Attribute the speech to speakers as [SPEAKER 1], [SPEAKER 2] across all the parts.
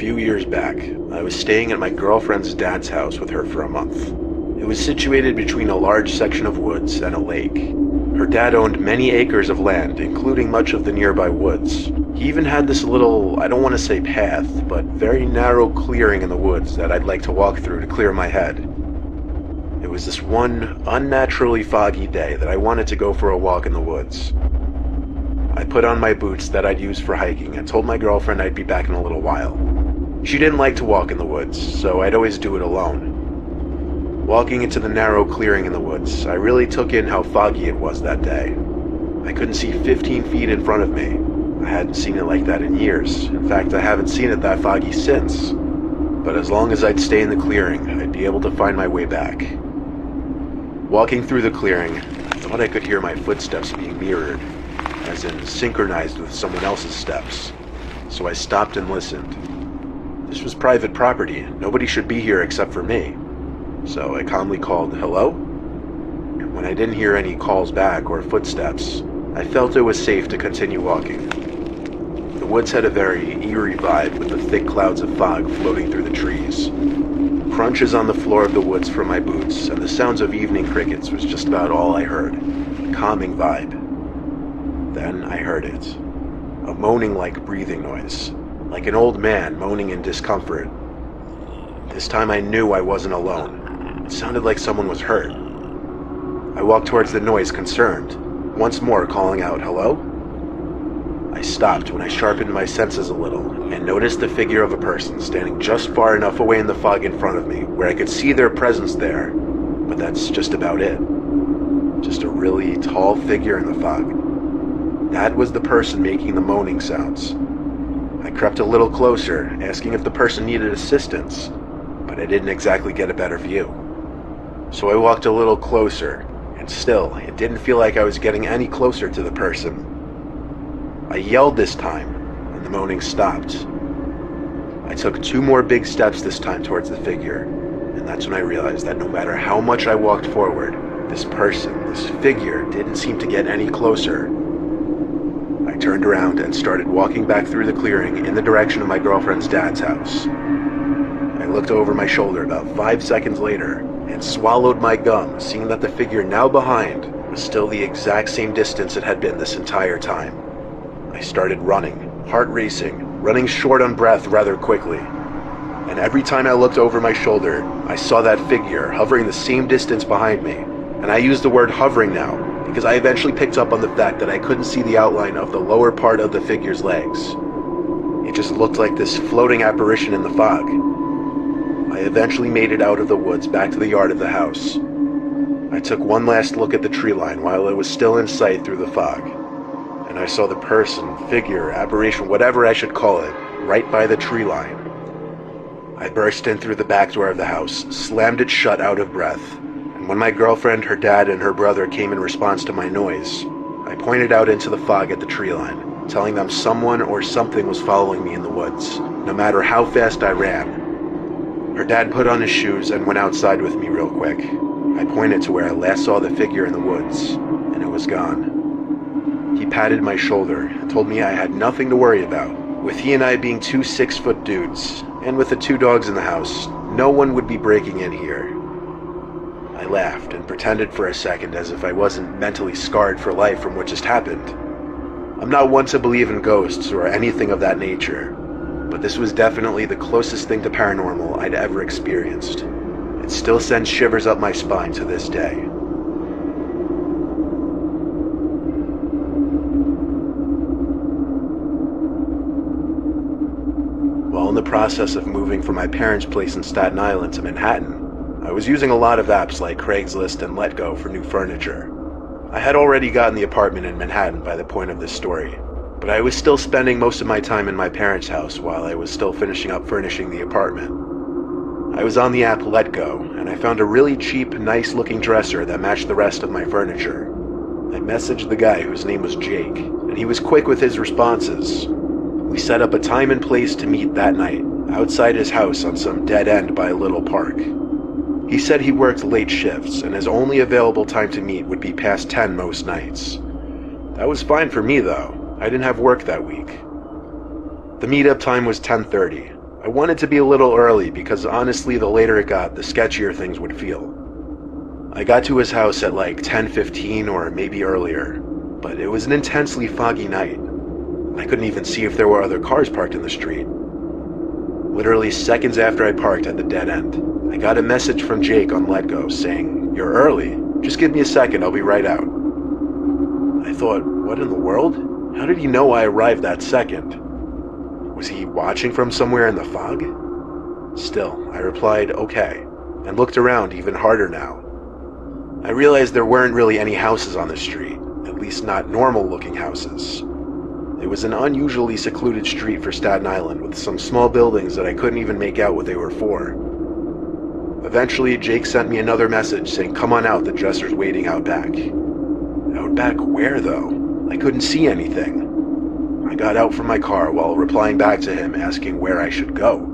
[SPEAKER 1] few years back, I was staying at my girlfriend's dad's house with her for a month. It was situated between a large section of woods and a lake. Her dad owned many acres of land, including much of the nearby woods. He even had this little, I don't want to say path, but very narrow clearing in the woods that I'd like to walk through to clear my head. It was this one unnaturally foggy day that I wanted to go for a walk in the woods. I put on my boots that I'd use for hiking and told my girlfriend I'd be back in a little while. She didn't like to walk in the woods, so I'd always do it alone. Walking into the narrow clearing in the woods, I really took in how foggy it was that day. I couldn't see 15 feet in front of me. I hadn't seen it like that in years. In fact, I haven't seen it that foggy since. But as long as I'd stay in the clearing, I'd be able to find my way back. Walking through the clearing, I thought I could hear my footsteps being mirrored, as in synchronized with someone else's steps. So I stopped and listened. This was private property. Nobody should be here except for me. So I calmly called, "Hello?" When I didn't hear any calls back or footsteps, I felt it was safe to continue walking. The woods had a very eerie vibe with the thick clouds of fog floating through the trees. Crunches on the floor of the woods from my boots and the sounds of evening crickets was just about all I heard. A calming vibe. Then I heard it. A moaning-like breathing noise, like an old man moaning in discomfort. This time I knew I wasn't alone. It sounded like someone was hurt. I walked towards the noise, concerned, once more calling out, "Hello?" I stopped when I sharpened my senses a little and noticed the figure of a person standing just far enough away in the fog in front of me where I could see their presence there, but that's just about it. Just a really tall figure in the fog. That was the person making the moaning sounds. I crept a little closer, asking if the person needed assistance, but I didn't exactly get a better view. So I walked a little closer, and still, it didn't feel like I was getting any closer to the person. I yelled this time, and the moaning stopped. I took 2 more big steps this time towards the figure, and that's when I realized that no matter how much I walked forward, this person, this figure, didn't seem to get any closer. I turned around and started walking back through the clearing in the direction of my girlfriend's dad's house. I looked over my shoulder about 5 seconds later and swallowed my gum, seeing that the figure now behind was still the exact same distance it had been this entire time. I started running, heart racing, running short on breath rather quickly. And every time I looked over my shoulder, I saw that figure hovering the same distance behind me. And I use the word hovering now, because I eventually picked up on the fact that I couldn't see the outline of the lower part of the figure's legs. It just looked like this floating apparition in the fog. I eventually made it out of the woods back to the yard of the house. I took one last look at the tree line while it was still in sight through the fog, and I saw the person, figure, apparition, whatever I should call it, right by the tree line. I burst in through the back door of the house, slammed it shut out of breath, and when my girlfriend, her dad, and her brother came in response to my noise, I pointed out into the fog at the tree line, telling them someone or something was following me in the woods, no matter how fast I ran. Her dad put on his shoes and went outside with me real quick. I pointed to where I last saw the figure in the woods, and it was gone. He patted my shoulder and told me I had nothing to worry about. With he and I being 2 6-foot dudes, and with the 2 dogs in the house, no one would be breaking in here. I laughed and pretended for a second as if I wasn't mentally scarred for life from what just happened. I'm not one to believe in ghosts or anything of that nature, but this was definitely the closest thing to paranormal I'd ever experienced. It still sends shivers up my spine to this day. While in the process of moving from my parents' place in Staten Island to Manhattan, I was using a lot of apps like Craigslist and LetGo for new furniture. I had already gotten the apartment in Manhattan by the point of this story, but I was still spending most of my time in my parents' house while I was still finishing up furnishing the apartment. I was on the app LetGo, and I found a really cheap, nice-looking dresser that matched the rest of my furniture. I messaged the guy whose name was Jake, and he was quick with his responses. We set up a time and place to meet that night, outside his house on some dead end by a little park. He said he worked late shifts, and his only available time to meet would be past 10 most nights. That was fine for me, though. I didn't have work that week. The meetup time was 10:30. I wanted to be a little early because honestly the later it got, the sketchier things would feel. I got to his house at like 10:15 or maybe earlier, but it was an intensely foggy night. I couldn't even see if there were other cars parked in the street. Literally seconds after I parked at the dead end, I got a message from Jake on Letgo saying, "You're early. Just give me a second, I'll be right out." I thought, what in the world? How did he know I arrived that second? Was he watching from somewhere in the fog? Still, I replied, okay, and looked around even harder now. I realized there weren't really any houses on the street, at least not normal-looking houses. It was an unusually secluded street for Staten Island with some small buildings that I couldn't even make out what they were for. Eventually, Jake sent me another message saying, "Come on out, the dresser's waiting out back." Out back where, though? I couldn't see anything. I got out from my car while replying back to him asking where I should go.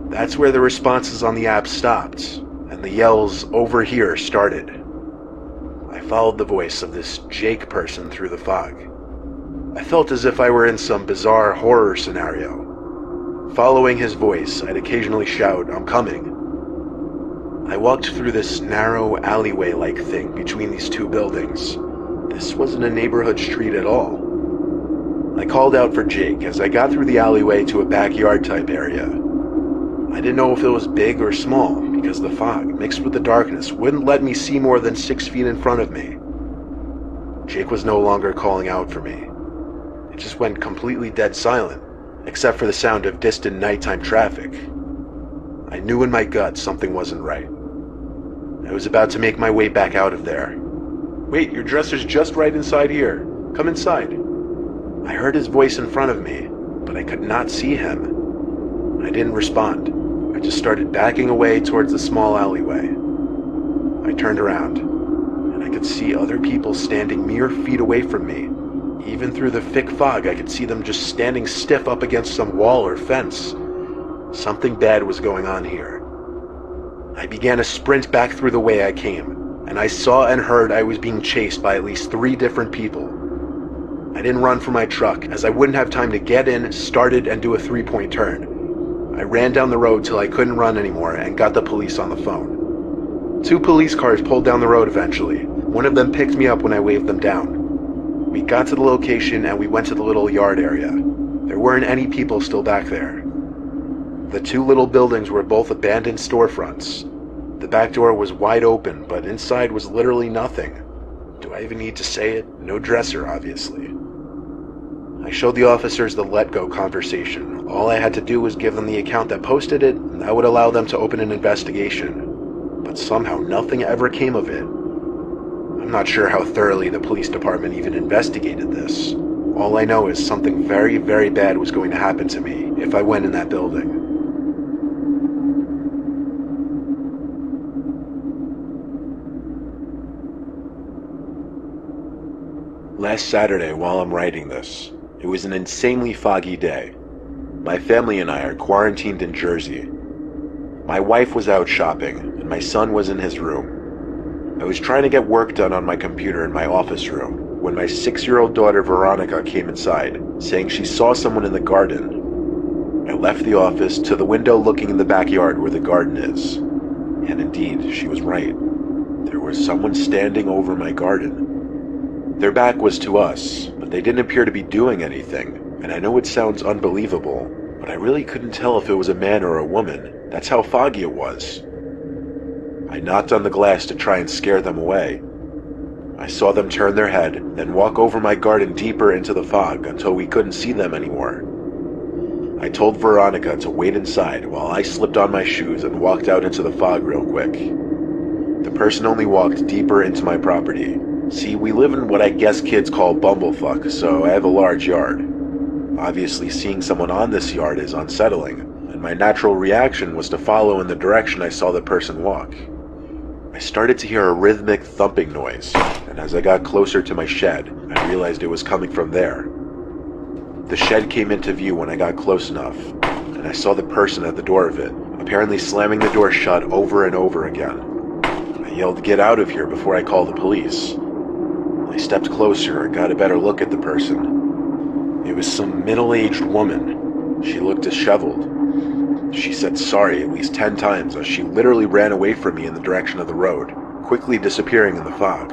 [SPEAKER 1] That's where the responses on the app stopped, and the yells "over here" started. I followed the voice of this Jake person through the fog. I felt as if I were in some bizarre horror scenario. Following his voice, I'd occasionally shout, "I'm coming." I walked through this narrow alleyway-like thing between these two buildings. This wasn't a neighborhood street at all. I called out for Jake as I got through the alleyway to a backyard-type area. I didn't know if it was big or small because the fog, mixed with the darkness, wouldn't let me see more than 6 feet in front of me. Jake was no longer calling out for me. It just went completely dead silent, except for the sound of distant nighttime traffic. I knew in my gut something wasn't right. I was about to make my way back out of there. "Wait, your dresser's just right inside here. Come inside." I heard his voice in front of me, but I could not see him. I didn't respond. I just started backing away towards the small alleyway. I turned around, and I could see other people standing mere feet away from me. Even through the thick fog, I could see them just standing stiff up against some wall or fence. Something bad was going on here. I began a sprint back through the way I came, and I saw and heard I was being chased by at least 3 different people. I didn't run for my truck, as I wouldn't have time to get in, start it, and do a 3-point turn. I ran down the road till I couldn't run anymore and got the police on the phone. 2 police cars pulled down the road eventually. One of them picked me up when I waved them down. We got to the location and we went to the little yard area. There weren't any people still back there. The 2 little buildings were both abandoned storefronts. The back door was wide open, but inside was literally nothing. Do I even need to say it? No dresser, obviously. I showed the officers the Let Go conversation. All I had to do was give them the account that posted it, and that would allow them to open an investigation. But somehow nothing ever came of it. I'm not sure how thoroughly the police department even investigated this. All I know is something very, very bad was going to happen to me if I went in that building. Last Saturday, while I'm writing this, it was an insanely foggy day. My family and I are quarantined in Jersey. My wife was out shopping, and my son was in his room. I was trying to get work done on my computer in my office room when my 6-year-old daughter Veronica came inside, saying she saw someone in the garden. I left the office to the window looking in the backyard where the garden is. And indeed, she was right. There was someone standing over my garden. Their back was to us, but they didn't appear to be doing anything, and I know it sounds unbelievable, but I really couldn't tell if it was a man or a woman. That's how foggy it was. I knocked on the glass to try and scare them away. I saw them turn their head, then walk over my garden deeper into the fog until we couldn't see them anymore. I told Veronica to wait inside while I slipped on my shoes and walked out into the fog real quick. The person only walked deeper into my property. See, we live in what I guess kids call bumblefuck, so I have a large yard. Obviously, seeing someone on this yard is unsettling, and my natural reaction was to follow in the direction I saw the person walk. I started to hear a rhythmic thumping noise, and as I got closer to my shed, I realized it was coming from there. The shed came into view when I got close enough, and I saw the person at the door of it, apparently slamming the door shut over and over again. I yelled, "Get out of here," before I called the police. I stepped closer and got a better look at the person. It was some middle-aged woman. She looked disheveled. She said sorry at least 10 times as she literally ran away from me in the direction of the road, quickly disappearing in the fog.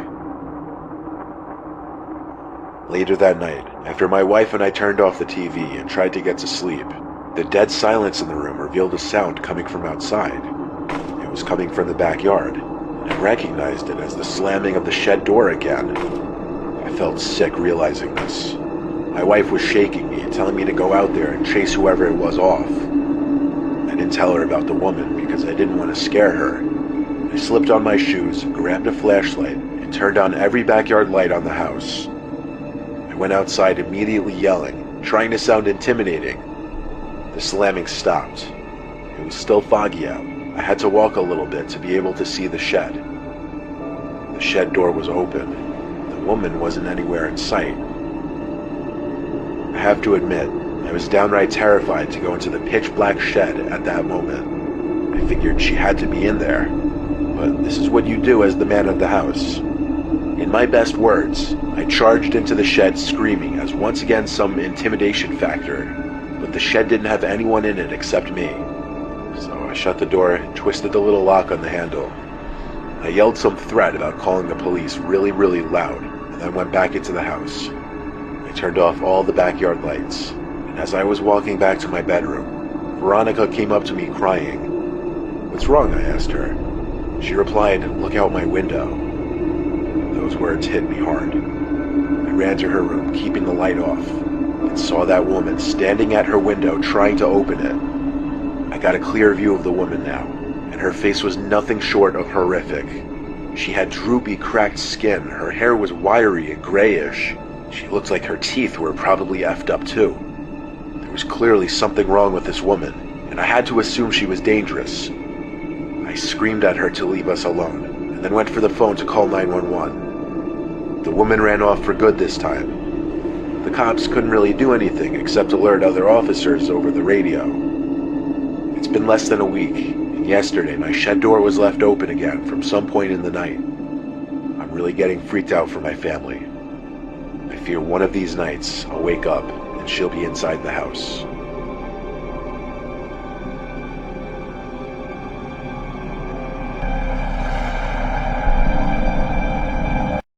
[SPEAKER 1] Later that night, after my wife and I turned off the TV and tried to get to sleep, the dead silence in the room revealed a sound coming from outside. It was coming from the backyard, and I recognized it as the slamming of the shed door again. I felt sick realizing this. My wife was shaking me and telling me to go out there and chase whoever it was off. I didn't tell her about the woman because I didn't want to scare her. I slipped on my shoes, grabbed a flashlight, and turned on every backyard light on the house. I went outside immediately yelling, trying to sound intimidating. The slamming stopped. It was still foggy out. I had to walk a little bit to be able to see the shed. The shed door was open. The woman wasn't anywhere in sight. I have to admit, I was downright terrified to go into the pitch-black shed at that moment. I figured she had to be in there, but this is what you do as the man of the house. In my best words, I charged into the shed screaming as once again some intimidation factor, but the shed didn't have anyone in it except me. So I shut the door and twisted the little lock on the handle. I yelled some threat about calling the police really, really loud, and then went back into the house. I turned off all the backyard lights, and as I was walking back to my bedroom, Veronica came up to me crying. "What's wrong?" I asked her. She replied, "Look out my window." Those words hit me hard. I ran to her room, keeping the light off, and saw that woman standing at her window trying to open it. I got a clear view of the woman now, and her face was nothing short of horrific. She had droopy, cracked skin, her hair was wiry and grayish. She looked like her teeth were probably effed up too. There was clearly something wrong with this woman, and I had to assume she was dangerous. I screamed at her to leave us alone, and then went for the phone to call 911. The woman ran off for good this time. The cops couldn't really do anything except alert other officers over the radio. It's been less than a week, and yesterday my shed door was left open again from some point in the night. I'm really getting freaked out for my family. I fear one of these nights I'll wake up and she'll be inside the house.